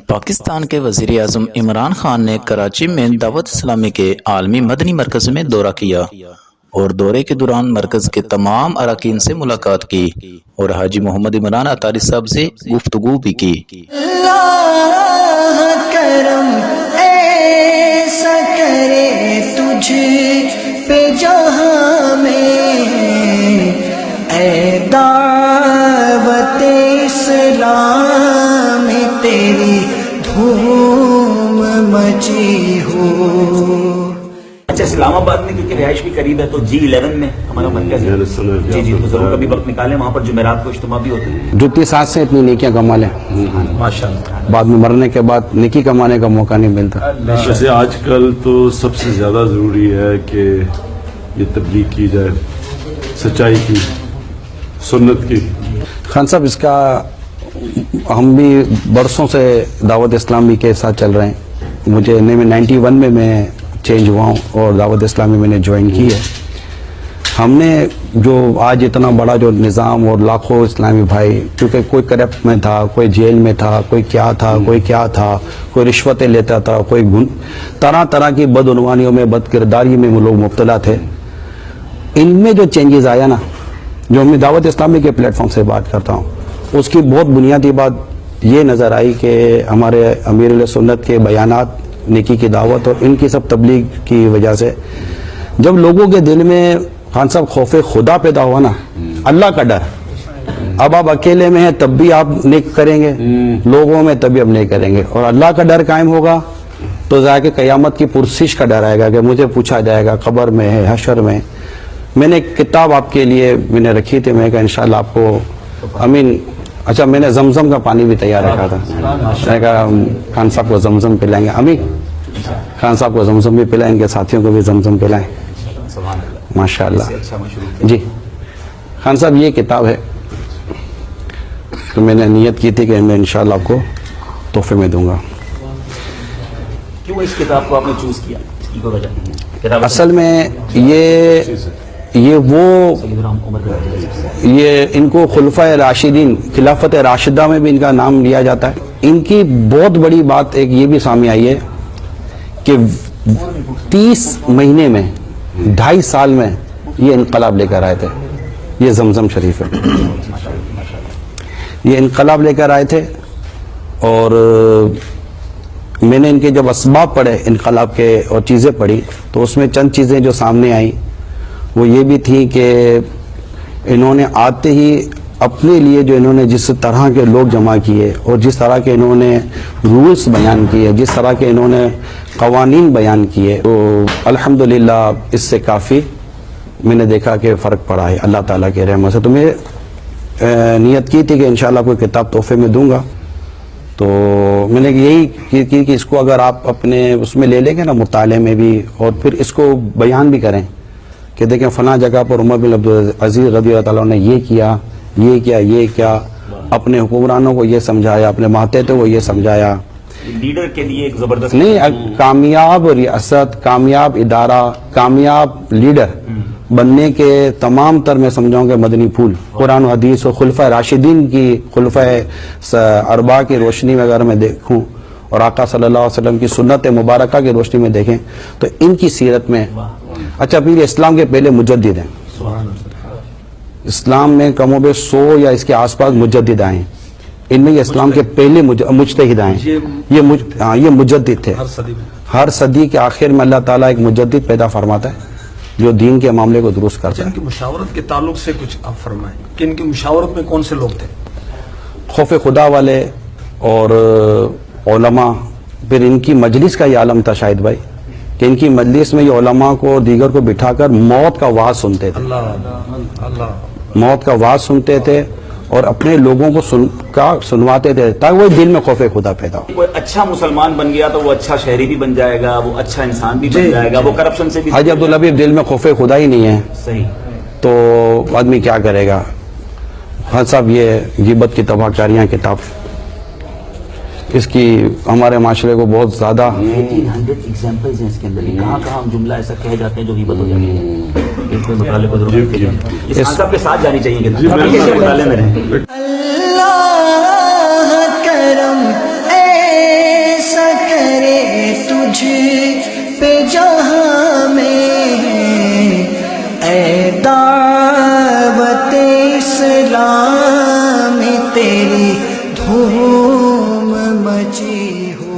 پاکستان کے وزیر اعظم عمران خان نے کراچی میں دعوت اسلامی کے عالمی مدنی مرکز میں دورہ کیا اور دورے کے دوران مرکز کے تمام اراکین سے ملاقات کی اور حاجی محمد عمران اطاری صاحب سے گفتگو بھی کی۔ اللہ کرم ایسا کرے تجھ پہ جہاں میں، اے دعوت اسلام تیری دھوم مچی ہو۔ اچھا، اسلام آباد میں کیونکہ رہائش بھی قریب ہے تو G11 میں ہمارا مرکز ہے، جی تو ضرور کبھی وقت نکالیں، وہاں پر جمعرات کو اجتماع بھی ہوتے ہیں۔ جتنی سانس سے اتنی نیکیاں کما لیں، ماشاءاللہ، بعد میں مرنے کے بعد نیکی کمانے کا موقع نہیں ملتا۔ ویسے آج کل تو سب سے زیادہ ضروری ہے کہ یہ تبلیغ کی جائے، سچائی کی، سنت کی۔ خان صاحب، اس کا ہم بھی برسوں سے دعوت اسلامی کے ساتھ چل رہے ہیں۔ مجھے 91 میں چینج ہوا ہوں اور دعوت اسلامی میں نے جوائن کی ہے۔ ہم نے جو آج اتنا بڑا جو نظام اور لاکھوں اسلامی بھائی، کیونکہ کوئی کرپٹ میں تھا، کوئی جیل میں تھا، کوئی کیا تھا، کوئی کیا تھا، کوئی رشوتیں لیتا تھا، کوئی طرح طرح کی بدعنوانیوں میں، بد کرداری میں وہ لوگ مبتلا تھے۔ ان میں جو چینجز آیا نا، جو میں دعوت اسلامی کے پلیٹ فارم سے بات کرتا ہوں، اس کی بہت بنیادی بات یہ نظر آئی کہ ہمارے امیر علیہ سنت کے بیانات، نیکی کی دعوت اور ان کی سب تبلیغ کی وجہ سے جب لوگوں کے دل میں خان صاحب خوف خدا پیدا ہوا نا، اللہ کا ڈر، اب آپ اکیلے میں ہیں تب بھی آپ نیک کریں گے، لوگوں میں تب بھی آپ نیک کریں گے، اور اللہ کا ڈر قائم ہوگا تو ظاہر کہ قیامت کی پرسش کا ڈر آئے گا کہ مجھے پوچھا جائے گا قبر میں ہے، حشر میں۔ میں نے ایک کتاب آپ کے لیے میں نے رکھی تھی، میں نے کہا انشاءاللہ آپ کو امین، اچھا میں نے زمزم کا پانی بھی تیار رکھا تھا، میں نے کہا خان صاحب کو زمزم پلائیں گے، امین خان صاحب کو زمزم بھی پلائیں گے، ساتھیوں کو بھی زمزم پلائیں، ماشاءاللہ۔ جی خان صاحب، یہ کتاب ہے تو میں نے نیت کی تھی کہ میں انشاءاللہ آپ کو تحفے میں دوں گا۔ کیوں اس کتاب کو آپ نے چوز کیا؟ اس کی کوئی وجہ؟ اصل میں یہ ان کو خلفۂ راشدین، خلافت راشدہ میں بھی ان کا نام لیا جاتا ہے۔ ان کی بہت بڑی بات ایک یہ بھی سامنے آئی ہے کہ 30 مہینے میں 2.5 سال میں یہ انقلاب لے کر آئے تھے۔ یہ زمزم شریف ہے، یہ انقلاب لے کر آئے تھے، اور میں نے ان کے جب اسباب پڑھے انقلاب کے اور چیزیں پڑھی تو اس میں چند چیزیں جو سامنے آئیں وہ یہ بھی تھی کہ انہوں نے آتے ہی اپنے لیے جو انہوں نے جس طرح کے لوگ جمع کیے اور جس طرح کے انہوں نے رولز بیان کیے، جس طرح کے انہوں نے قوانین بیان کیے، تو الحمدللہ اس سے کافی میں نے دیکھا کہ فرق پڑا ہے اللہ تعالیٰ کے رحمت سے۔ تو میں نیت کی تھی کہ انشاءاللہ کوئی کتاب تحفے میں دوں گا، تو میں نے یہی کی کہ اس کو اگر آپ اپنے اس میں لے لیں گے نا، مطالعے میں بھی، اور پھر اس کو بیان بھی کریں کہ دیکھیں فلاں جگہ پر عمر بن عبدالعزیز رضی اللہ تعالیٰ نے یہ کیا، یہ کیا، یہ کیا، اپنے حکمرانوں کو یہ سمجھایا، اپنے ماتحتوں کو یہ سمجھایا۔ لیڈر کے لیے ایک زبردست نہیں، کامیاب ریاست، کامیاب ادارہ، کامیاب لیڈر بننے کے تمام تر میں سمجھاؤں کہ مدنی پھول قرآن و حدیث اور خلفۂ راشدین کی، خلفۂ اربعہ کی روشنی میں اگر میں دیکھوں اور آقا صلی اللہ علیہ وسلم کی سنت مبارکہ کی روشنی میں دیکھیں تو ان کی سیرت میں، اچھا پھر اسلام کے پہلے مجدد ہیں، اسلام میں کم و بیش 100 یا اس کے آس پاس مجدد آئے ہیں، ان میں یہ اسلام کے پہلے مجتہد آئے ہیں، یہ مجدد تھے۔ ہر صدی کے آخر میں اللہ تعالیٰ ایک مجدد پیدا فرماتا ہے جو دین کے معاملے کو درست کرتا ہے۔ ان کی مشاورت کے تعلق سے کچھ آپ فرمائیں کہ ان کی مشاورت میں کون سے لوگ تھے؟ خوف خدا والے اور علماء، پھر ان کی مجلس کا یہ عالم تھا شاہد بھائی کہ ان کی مجلس میں یہ علماء کو دیگر کو بٹھا کر موت کا وعظ سنتے تھے، موت کا وعظ سنتے تھے اور اپنے لوگوں کو سنواتے تھے تاکہ وہ دل میں خوف خدا پیدا ہو۔ کوئی اچھا مسلمان بن گیا تو وہ اچھا شہری بھی بن جائے گا، وہ اچھا انسان بھی بن جائے گا، وہ کرپشن سے بھی۔ حاجی عبداللہ دل میں خوف خدا ہی نہیں ہے صحیح تو آدمی کیا کرے گا؟ خان صاحب، یہ غیبت کی تباہ کاریاں کتاب، اس کی ہمارے معاشرے کو بہت زیادہ 1800 ایگزامپلز ہیں اس کے اندر، کہاں کہاں ہم جملہ ایسا کہے جاتے ہیں جو غیبت ہو جاتی ہے۔ اس میں مطالعے کو ضرور اس خان صاحب کے ساتھ جانی چاہیے کہ مطالعے میں رہیں۔ اللہ کرم پہ جہاں میں اے دعوت اسلام تیری دھوم مچی ہو.